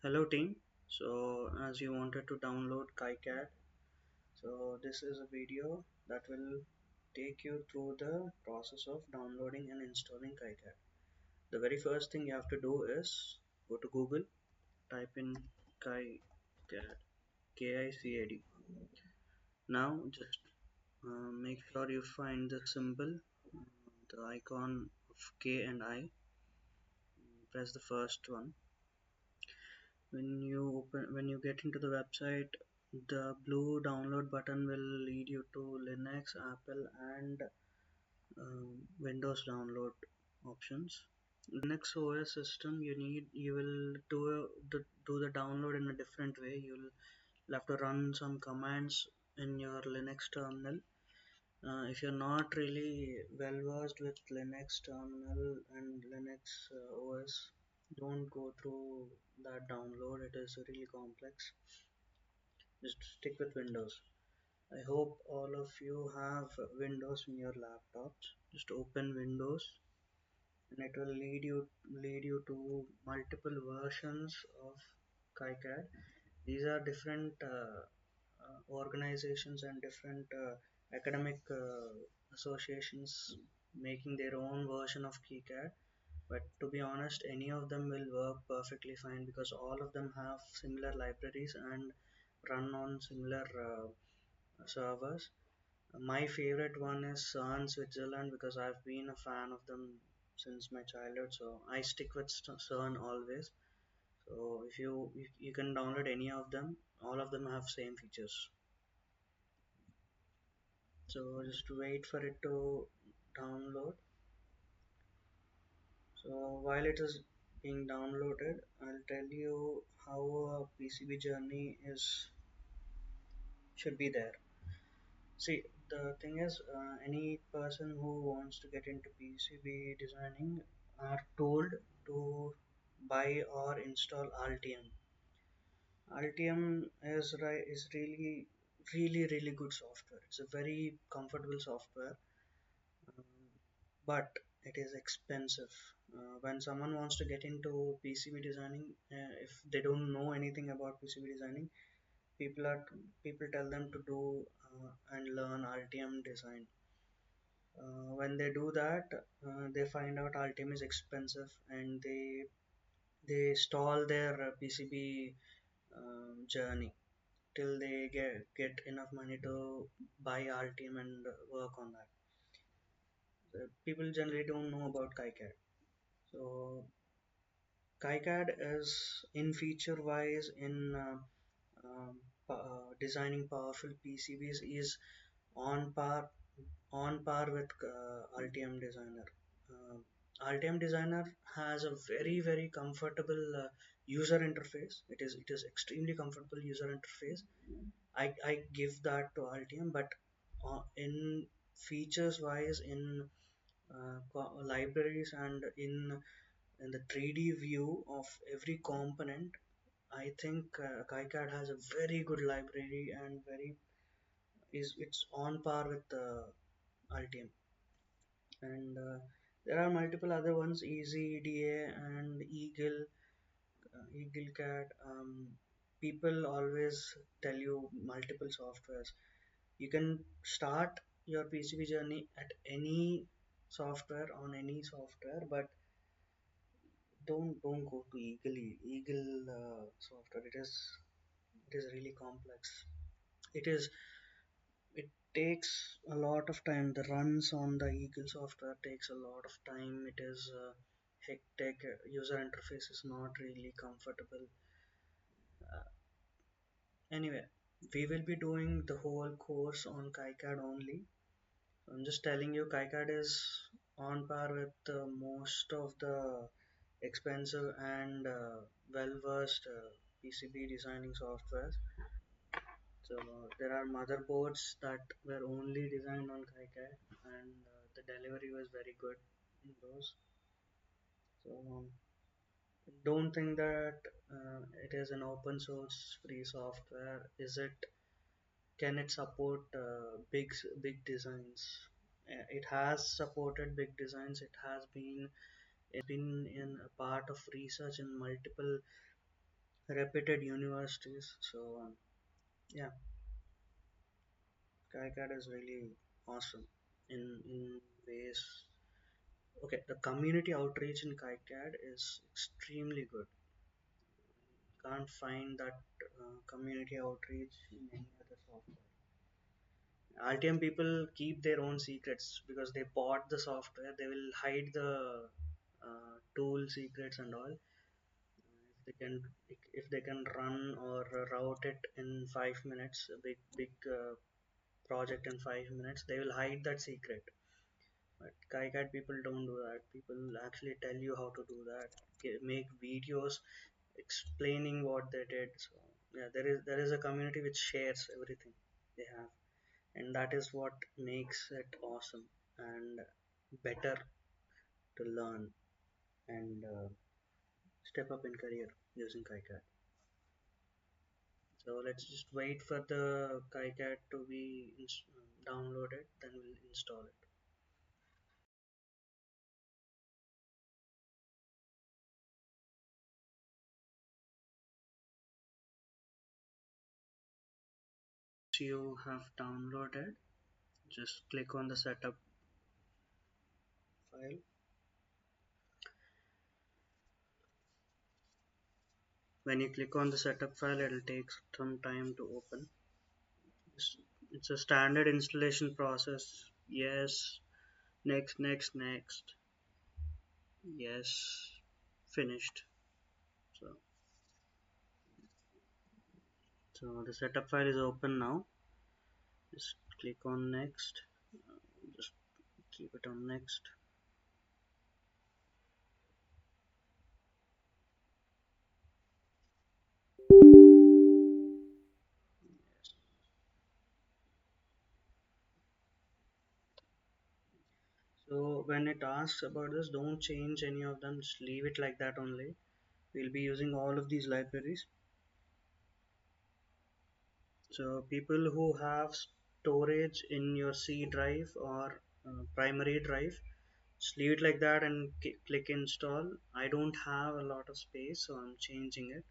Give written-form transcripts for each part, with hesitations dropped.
Hello team. So as you wanted to download KiCad, so this is a video that will take you through the process of downloading and installing KiCad. The very first thing you have to do is go to Google, type in KiCad, KICAD. Now just make sure you find the symbol, the icon of K and I. Press the first one. When you get into the website, the blue download button will lead you to Linux, Apple, and Windows download options. Linux OS system, you will do the download in a different way. You'll have to run some commands in your Linux terminal. If you're not really well versed with Linux terminal and Linux OS, don't go through that download. It is really complex. Just stick with Windows. I hope all of you have Windows in your laptops. Just open Windows and it will lead you to multiple versions of KiCad. These are different organizations and different academic associations making their own version of KiCad. But to be honest, any of them will work perfectly fine because all of them have similar libraries and run on similar servers. My favorite one is CERN Switzerland because I've been a fan of them since my childhood, so I stick with CERN always. So if you can download any of them, all of them have same features. So just wait for it to download. So while it is being downloaded, I'll tell you how a PCB journey is should be there. See, the thing is, any person who wants to get into PCB designing are told to buy or install Altium. Altium is really good software. It's a very comfortable software, um, but it is expensive. When someone wants to get into PCB designing, if they don't know anything about PCB designing, people are people tell them to do and learn Altium design. When they do that, they find out Altium is expensive and they stall their PCB journey till they get enough money to buy Altium and work on that. People generally don't know about KiCad. So KiCad is in feature wise in designing powerful PCBs is on par with Altium Designer. Altium Designer has a very comfortable user interface. It is extremely comfortable user interface. I give that to Altium, but in features wise, in libraries and in the 3D view of every component, I think KiCad has a very good library and very is it's on par with Altium. And there are multiple other ones, Easy EDA and Eagle Cat. People always tell you multiple softwares. You can start your PCB journey at any software on any software, but don't go to Eagle software. It is really complex. It is it takes a lot of time. The runs on the Eagle software takes a lot of time. It is hectic. User interface is not really comfortable. Anyway, we will be doing the whole course on KiCad only. I'm just telling you, KiCad is on par with most of the expensive and well-versed PCB designing softwares. So there are motherboards that were only designed on KiCad, and the delivery was very good in those. So don't think that it is an open source free software. Is it? Can it support big designs? It has supported big designs. It has been in a part of research in multiple reputed universities. So yeah, KiCad is really awesome in ways. Okay, the community outreach in KiCad is extremely good. Can't find that community outreach in any other software. RTM people keep their own secrets because they bought the software. They will hide the tool secrets and all. If they can, if they can run or route it in 5 minutes, a big project in 5 minutes, they will hide that secret. But KiCad people don't do that. People actually tell you how to do that. Make videos explaining what they did. So yeah, there is a community which shares everything they have, and that is what makes it awesome and better to learn and step up in career using KiCad. So let's just wait for the KiCad to be downloaded, then we'll install it. So you have downloaded, just click on the setup file. When you click on the setup file, it'll take some time to open. It's a standard installation process. Yes, next, yes, finished. So the setup file is open now. Just click on next. Just keep it on next. So when it asks about this, don't change any of them. Just leave it like that only. We'll be using all of these libraries. So people who have storage in your C drive or primary drive, just leave it like that and click install. I don't have a lot of space, so I'm changing it.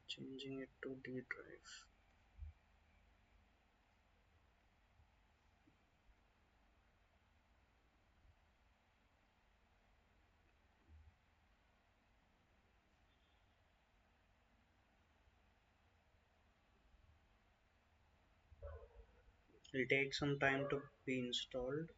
Changing it to D drive. It'll take some time to be installed.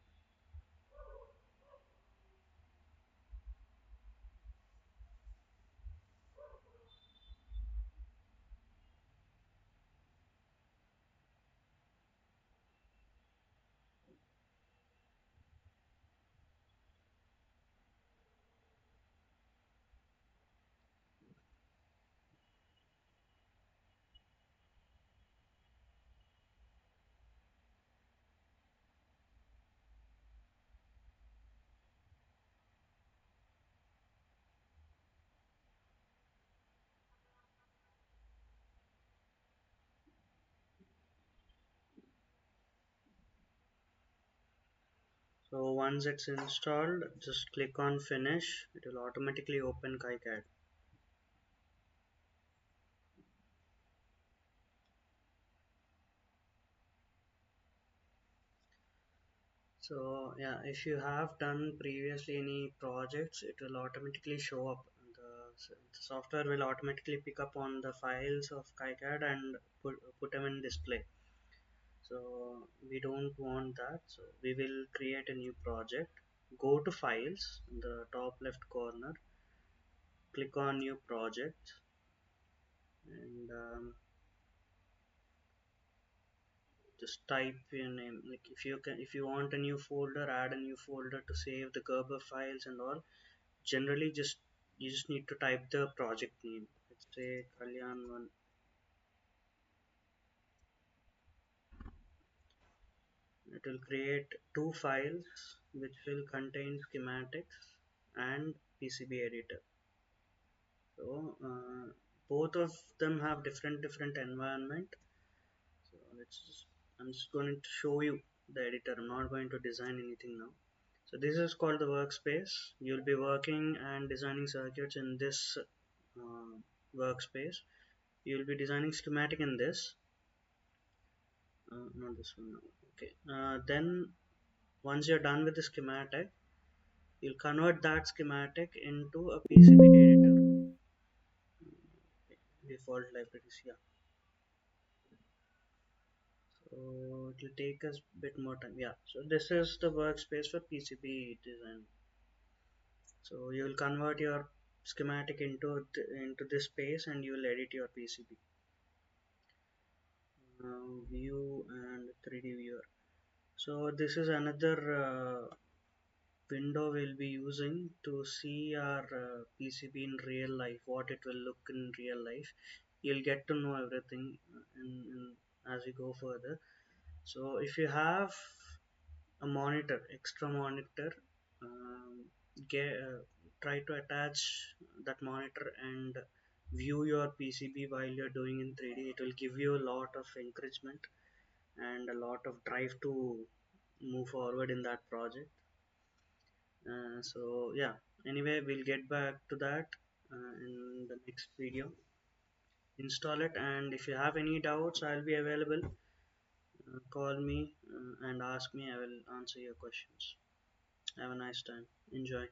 So once it's installed, just click on finish. It will automatically open KiCad. So yeah, if you have done previously any projects, it will automatically show up. The software will automatically pick up on the files of KiCad and put them in display. So we don't want that. So we will create a new project. Go to files in the top left corner. Click on new project and just type your name. Like if you want a new folder, add a new folder to save the Gerber files and all. Generally, just you just need to type the project name. Let's say Kalyan one. It will create two files which will contain schematics and PCB editor. So both of them have different environment. So I'm just going to show you the editor. I'm not going to design anything now. So this is called the workspace. You'll be working and designing circuits in this uh, workspace. You will be designing schematic in this, not this one now. Okay. Then once you're done with the schematic, you'll convert that schematic into a PCB editor. Default libraries, yeah. So it will take us a bit more time. Yeah. So this is the workspace for PCB design. So you will convert your schematic into this space, and you will edit your PCB. View and 3D viewer. So this is another window we'll be using to see our PCB in real life, what it will look in real life. You'll get to know everything as you go further. So if you have a monitor, extra monitor, um, get, try to attach that monitor and view your PCB while you're doing in 3D. It will give you a lot of encouragement and a lot of drive to move forward in that project. So yeah, anyway, we'll get back to that in the next video. Install it, and if you have any doubts, I'll be available. Call me and ask me. I will answer your questions. Have a nice time. Enjoy.